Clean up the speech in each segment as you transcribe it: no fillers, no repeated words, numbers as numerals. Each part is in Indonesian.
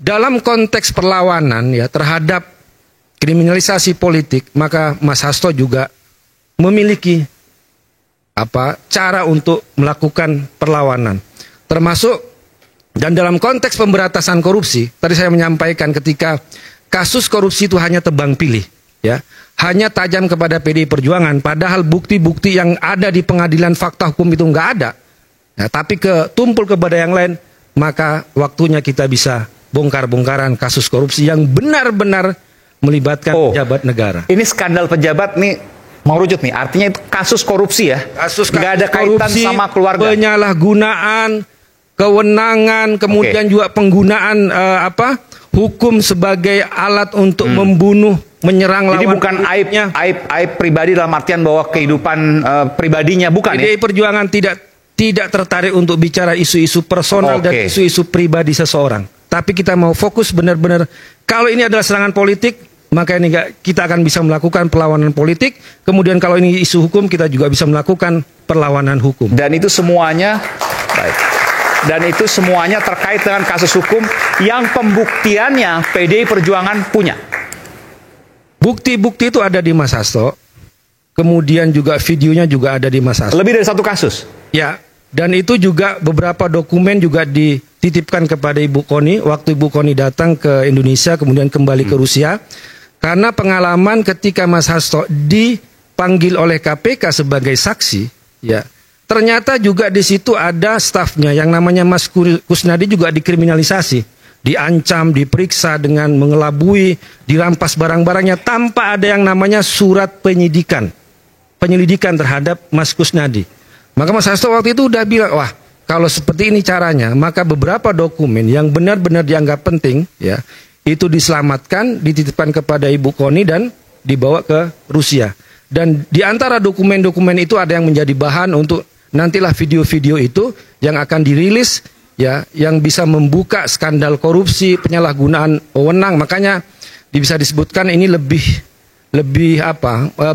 dalam konteks perlawanan ya terhadap kriminalisasi politik, maka Mas Hasto juga memiliki cara untuk melakukan perlawanan. Termasuk dan dalam konteks pemberantasan korupsi, tadi saya menyampaikan ketika kasus korupsi itu hanya tebang pilih, ya, hanya tajam kepada PDI Perjuangan, padahal bukti-bukti yang ada di pengadilan fakta hukum itu nggak ada, ya, tapi tumpul kepada yang lain, maka waktunya kita bisa bongkar-bongkaran kasus korupsi yang benar-benar melibatkan pejabat negara. Ini skandal pejabat nih mau rujuk nih, artinya itu kasus korupsi ya? Kasus nggak ada kaitan korupsi, sama keluarga. Penyalahgunaan kewenangan, kemudian juga penggunaan hukum sebagai alat untuk membunuh, menyerang lawan. Jadi bukan aib pribadi dalam artian bahwa kehidupan pribadinya, bukan PDI Perjuangan tidak tertarik untuk bicara isu-isu personal dan isu-isu pribadi seseorang. Tapi kita mau fokus benar-benar, kalau ini adalah serangan politik, maka ini kita akan bisa melakukan perlawanan politik. Kemudian kalau ini isu hukum, kita juga bisa melakukan perlawanan hukum. Dan itu semuanya Dan itu semuanya terkait dengan kasus hukum yang pembuktiannya PDI Perjuangan punya. Bukti-bukti itu ada di Mas Hasto. Kemudian juga videonya juga ada di Mas Hasto. Lebih dari satu kasus? Ya, dan itu juga beberapa dokumen juga dititipkan kepada Ibu Koni waktu Ibu Koni datang ke Indonesia kemudian kembali ke Rusia. Karena pengalaman ketika Mas Hasto dipanggil oleh KPK sebagai saksi, ya, ternyata juga di situ ada stafnya yang namanya Mas Kusnadi juga dikriminalisasi, diancam, diperiksa dengan mengelabui, dirampas barang-barangnya tanpa ada yang namanya surat penyelidikan terhadap Mas Kusnadi. Maka Mas Hasto waktu itu udah bilang, wah kalau seperti ini caranya, maka beberapa dokumen yang benar-benar dianggap penting, ya, itu diselamatkan, dititipkan kepada Ibu Koni dan dibawa ke Rusia. Dan di antara dokumen-dokumen itu ada yang menjadi bahan untuk nantilah video-video itu yang akan dirilis, ya, yang bisa membuka skandal korupsi, penyalahgunaan wewenang. Makanya bisa disebutkan ini lebih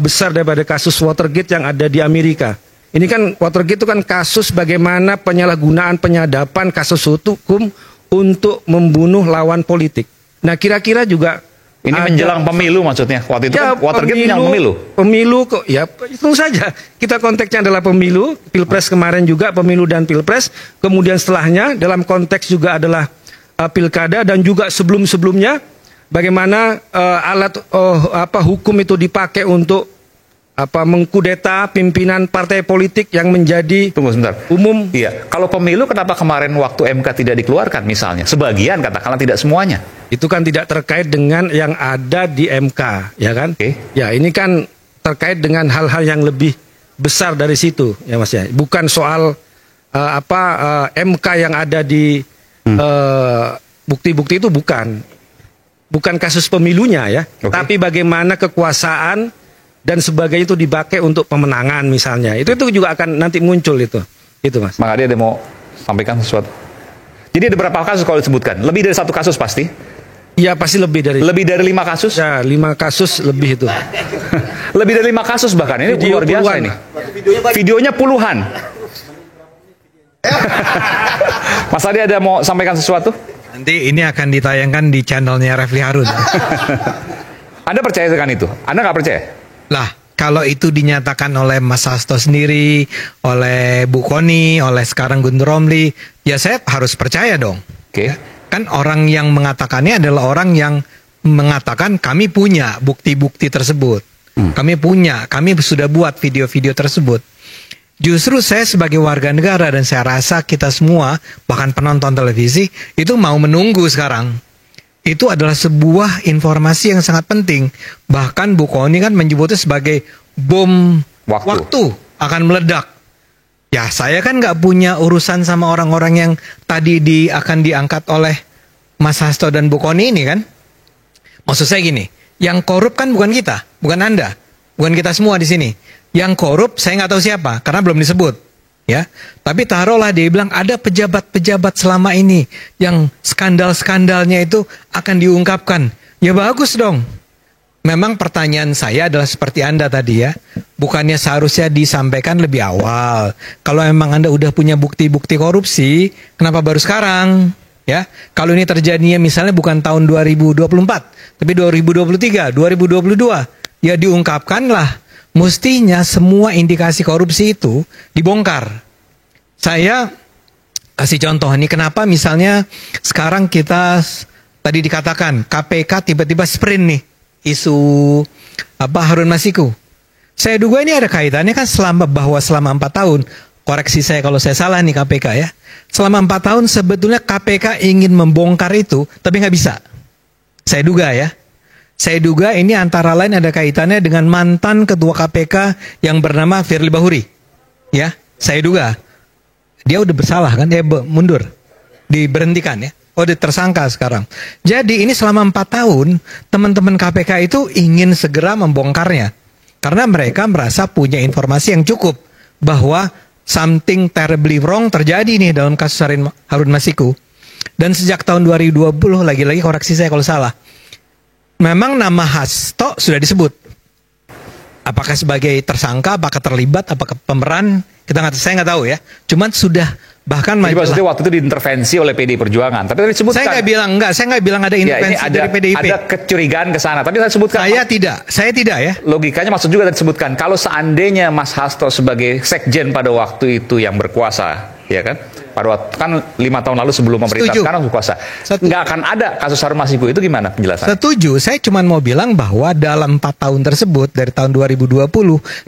besar daripada kasus Watergate yang ada di Amerika. Ini kan Watergate itu kan kasus bagaimana penyalahgunaan penyadapan kasus hukum untuk membunuh lawan politik. Nah, kira-kira juga ini menjelang pemilu maksudnya. Waktu itu ya, kan Watergate menjelang pemilu. Pemilu kok, ya tentu saja. Kita konteksnya adalah pemilu, Pilpres kemarin juga pemilu dan Pilpres. Kemudian setelahnya dalam konteks juga adalah Pilkada dan juga sebelum-sebelumnya bagaimana alat hukum itu dipakai untuk mengkudeta pimpinan partai politik yang menjadi umum. Iya. Kalau pemilu kenapa kemarin waktu MK tidak dikeluarkan misalnya? Sebagian katakanlah, tidak semuanya. Itu kan tidak terkait dengan yang ada di MK, ya kan? Ya, ini kan terkait dengan hal-hal yang lebih besar dari situ, ya Mas ya. Bukan soal MK yang ada di bukti-bukti itu bukan kasus pemilunya ya, tapi bagaimana kekuasaan dan sebagainya itu dipakai untuk pemenangan misalnya. Itu juga akan nanti muncul itu Mas. Maka dia ada mau sampaikan sesuatu. Jadi ada berapa kasus kalau disebutkan? Lebih dari satu kasus pasti? Iya, pasti lebih dari 5 kasus? Ya, 5 kasus lebih itu. Lebih dari 5 kasus bahkan. Ini luar biasa ini. Videonya puluhan. Mas Adi ada mau sampaikan sesuatu? Nanti ini akan ditayangkan di channelnya Refli Harun. Anda percaya dengan itu? Anda nggak percaya? Lah, kalau itu dinyatakan oleh Mas Hasto sendiri, oleh Bu Koni, oleh sekarang Guntur Romli, ya saya harus percaya dong. Kan orang yang mengatakannya adalah orang yang mengatakan kami punya bukti-bukti tersebut. Kami sudah buat video-video tersebut. Justru saya sebagai warga negara dan saya rasa kita semua, bahkan penonton televisi, itu mau menunggu sekarang. Itu adalah sebuah informasi yang sangat penting. Bahkan Bu Koni kan menyebutnya sebagai bom waktu akan meledak. Ya, saya kan nggak punya urusan sama orang-orang yang tadi akan diangkat oleh Mas Hasto dan Bu Koni ini kan. Maksud saya gini, yang korup kan bukan kita, bukan Anda, bukan kita semua di sini. Yang korup saya nggak tahu siapa, karena belum disebut. Ya, tapi taruhlah dia bilang ada pejabat-pejabat selama ini yang skandal-skandalnya itu akan diungkapkan. Ya bagus dong. Memang pertanyaan saya adalah seperti Anda tadi ya. Bukannya seharusnya disampaikan lebih awal. Kalau memang Anda udah punya bukti-bukti korupsi, kenapa baru sekarang? Ya, kalau ini terjadinya misalnya bukan tahun 2024, tapi 2023, 2022, ya diungkapkanlah. Mestinya semua indikasi korupsi itu dibongkar. Saya kasih contoh nih, kenapa misalnya sekarang kita tadi dikatakan KPK tiba-tiba sprint nih isu Harun Masiku. Saya duga ini ada kaitannya kan selama 4 tahun. Koreksi saya kalau saya salah nih KPK ya. Selama 4 tahun sebetulnya KPK ingin membongkar itu, tapi nggak bisa. Saya duga ya. Saya duga ini antara lain ada kaitannya dengan mantan ketua KPK yang bernama Firly Bahuri. Ya, saya duga. Dia udah bersalah kan, dia mundur. Diberhentikan ya. Oh, dia tersangka sekarang. Jadi ini selama 4 tahun, teman-teman KPK itu ingin segera membongkarnya. Karena mereka merasa punya informasi yang cukup bahwa something terribly wrong terjadi nih dalam kasus Harun Masiku. Dan sejak tahun 2020, lagi-lagi koreksi saya kalau salah, memang nama Hasto sudah disebut. Apakah sebagai tersangka, apakah terlibat, apakah pemeran, saya nggak tahu ya. Cuman sudah bahkan jadi maksudnya waktu itu diintervensi oleh PDI Perjuangan. Tapi tadi disebutkan. Saya nggak bilang ada intervensi dari PDIP. Ada kecurigaan ke sana. Tapi saya sebutkan. Saya tidak ya. Logikanya maksud juga disebutkan. Kalau seandainya Mas Hasto sebagai sekjen pada waktu itu yang berkuasa, ya kan? Pada waktu kan 5 tahun lalu sebelum pemerintah sekarang berkuasa, nggak akan ada kasus Harun Masiku itu gimana penjelasannya? Setuju. Saya cuma mau bilang bahwa dalam 4 tahun tersebut dari tahun 2020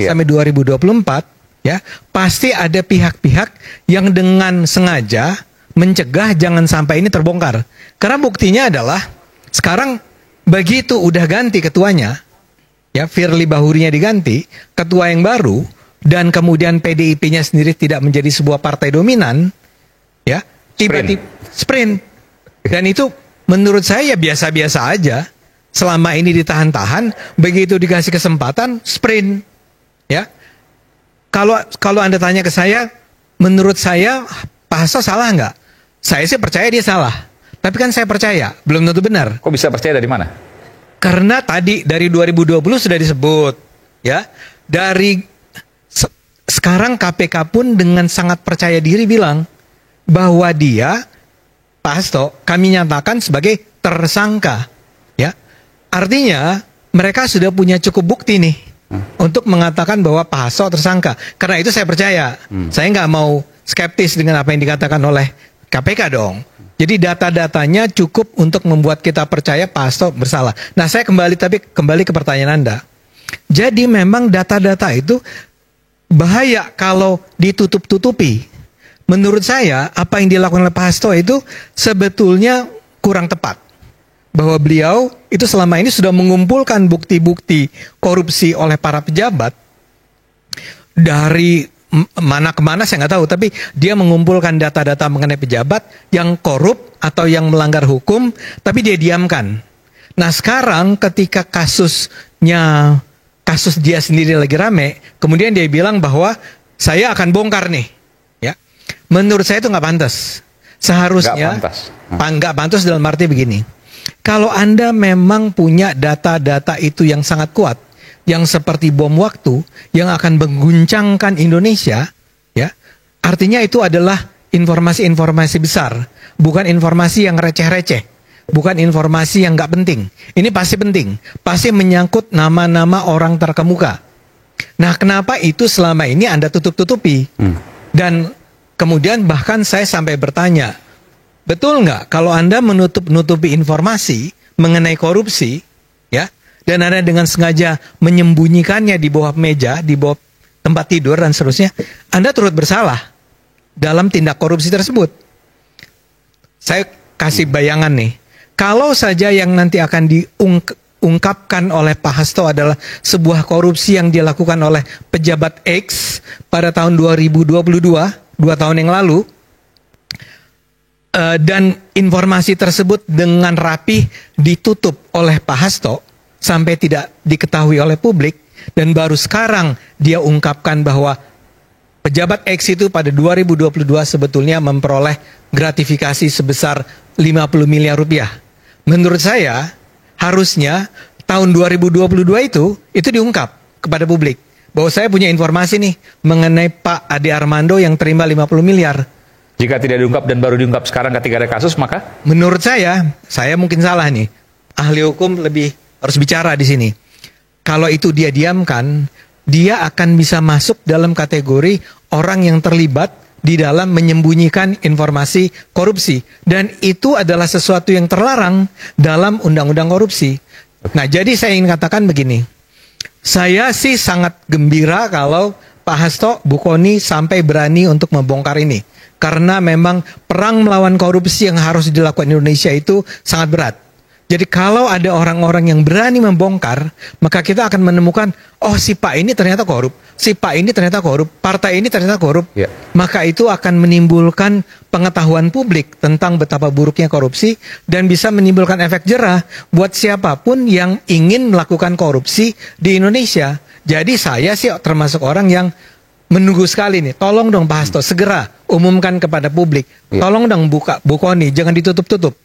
sampai 2024. Ya, pasti ada pihak-pihak yang dengan sengaja mencegah jangan sampai ini terbongkar. Karena buktinya adalah sekarang begitu udah ganti ketuanya, ya Firly Bahurinya diganti, ketua yang baru, dan kemudian PDIP-nya sendiri tidak menjadi sebuah partai dominan, ya tiba-tiba sprint. Dan itu menurut saya ya biasa-biasa aja. Selama ini ditahan-tahan, begitu dikasih kesempatan sprint, ya. Kalau Anda tanya ke saya, menurut saya Pak Hasto salah nggak? Saya sih percaya dia salah. Tapi kan saya percaya, belum tentu benar. Kok bisa percaya dari mana? Karena tadi dari 2020 sudah disebut, ya. Dari sekarang KPK pun dengan sangat percaya diri bilang bahwa dia, Pak Hasto, kami nyatakan sebagai tersangka, ya. Artinya mereka sudah punya cukup bukti nih. Untuk mengatakan bahwa Pak Hasto tersangka. Karena itu saya percaya. Saya nggak mau skeptis dengan apa yang dikatakan oleh KPK dong. Jadi data-datanya cukup untuk membuat kita percaya Pak Hasto bersalah. Nah, saya kembali ke pertanyaan Anda. Jadi memang data-data itu bahaya kalau ditutup-tutupi. Menurut saya apa yang dilakukan oleh Pak Hasto itu sebetulnya kurang tepat. Bahwa beliau itu selama ini sudah mengumpulkan bukti-bukti korupsi oleh para pejabat dari mana ke mana saya nggak tahu, tapi dia mengumpulkan data-data mengenai pejabat yang korup atau yang melanggar hukum, tapi dia diamkan. Nah sekarang ketika kasus dia sendiri lagi rame, kemudian dia bilang bahwa saya akan bongkar nih, ya. Menurut saya itu nggak pantas. Seharusnya nggak pantas dalam arti begini. Kalau Anda memang punya data-data itu yang sangat kuat, yang seperti bom waktu, yang akan mengguncangkan Indonesia, ya, artinya itu adalah informasi-informasi besar, bukan informasi yang receh-receh, bukan informasi yang nggak penting. Ini pasti penting, pasti menyangkut nama-nama orang terkemuka. Nah, kenapa itu selama ini Anda tutup-tutupi? Dan kemudian bahkan saya sampai bertanya, betul nggak kalau Anda menutupi informasi mengenai korupsi, ya, dan Anda dengan sengaja menyembunyikannya di bawah meja, di bawah tempat tidur dan seterusnya, Anda turut bersalah dalam tindak korupsi tersebut. Saya kasih bayangan nih, kalau saja yang nanti akan diungkapkan oleh Pak Hasto adalah sebuah korupsi yang dilakukan oleh pejabat X pada tahun 2022, 2 tahun yang lalu, dan informasi tersebut dengan rapi ditutup oleh Pak Hasto sampai tidak diketahui oleh publik, dan baru sekarang dia ungkapkan bahwa pejabat X itu pada 2022 sebetulnya memperoleh gratifikasi sebesar 50 miliar rupiah. Menurut saya harusnya tahun 2022 itu diungkap kepada publik bahwa saya punya informasi nih mengenai Pak Ade Armando yang terima 50 miliar. Jika tidak diungkap dan baru diungkap sekarang ketika ada kasus, maka? Menurut saya mungkin salah nih. Ahli hukum lebih harus bicara di sini. Kalau itu dia diamkan, dia akan bisa masuk dalam kategori orang yang terlibat di dalam menyembunyikan informasi korupsi. Dan itu adalah sesuatu yang terlarang dalam undang-undang korupsi. Nah, jadi saya ingin katakan begini. Saya sih sangat gembira kalau Pak Hasto, Bu Kony sampai berani untuk membongkar ini. Karena memang perang melawan korupsi yang harus dilakukan Indonesia itu sangat berat. Jadi kalau ada orang-orang yang berani membongkar, maka kita akan menemukan, oh si Pak ini ternyata korup, si Pak ini ternyata korup, partai ini ternyata korup. Ya. Maka itu akan menimbulkan pengetahuan publik tentang betapa buruknya korupsi dan bisa menimbulkan efek jerah buat siapapun yang ingin melakukan korupsi di Indonesia. Jadi saya sih termasuk orang yang menunggu sekali nih, tolong dong Pak Hasto segera umumkan kepada publik. Tolong dong Bu Kony, jangan ditutup-tutup.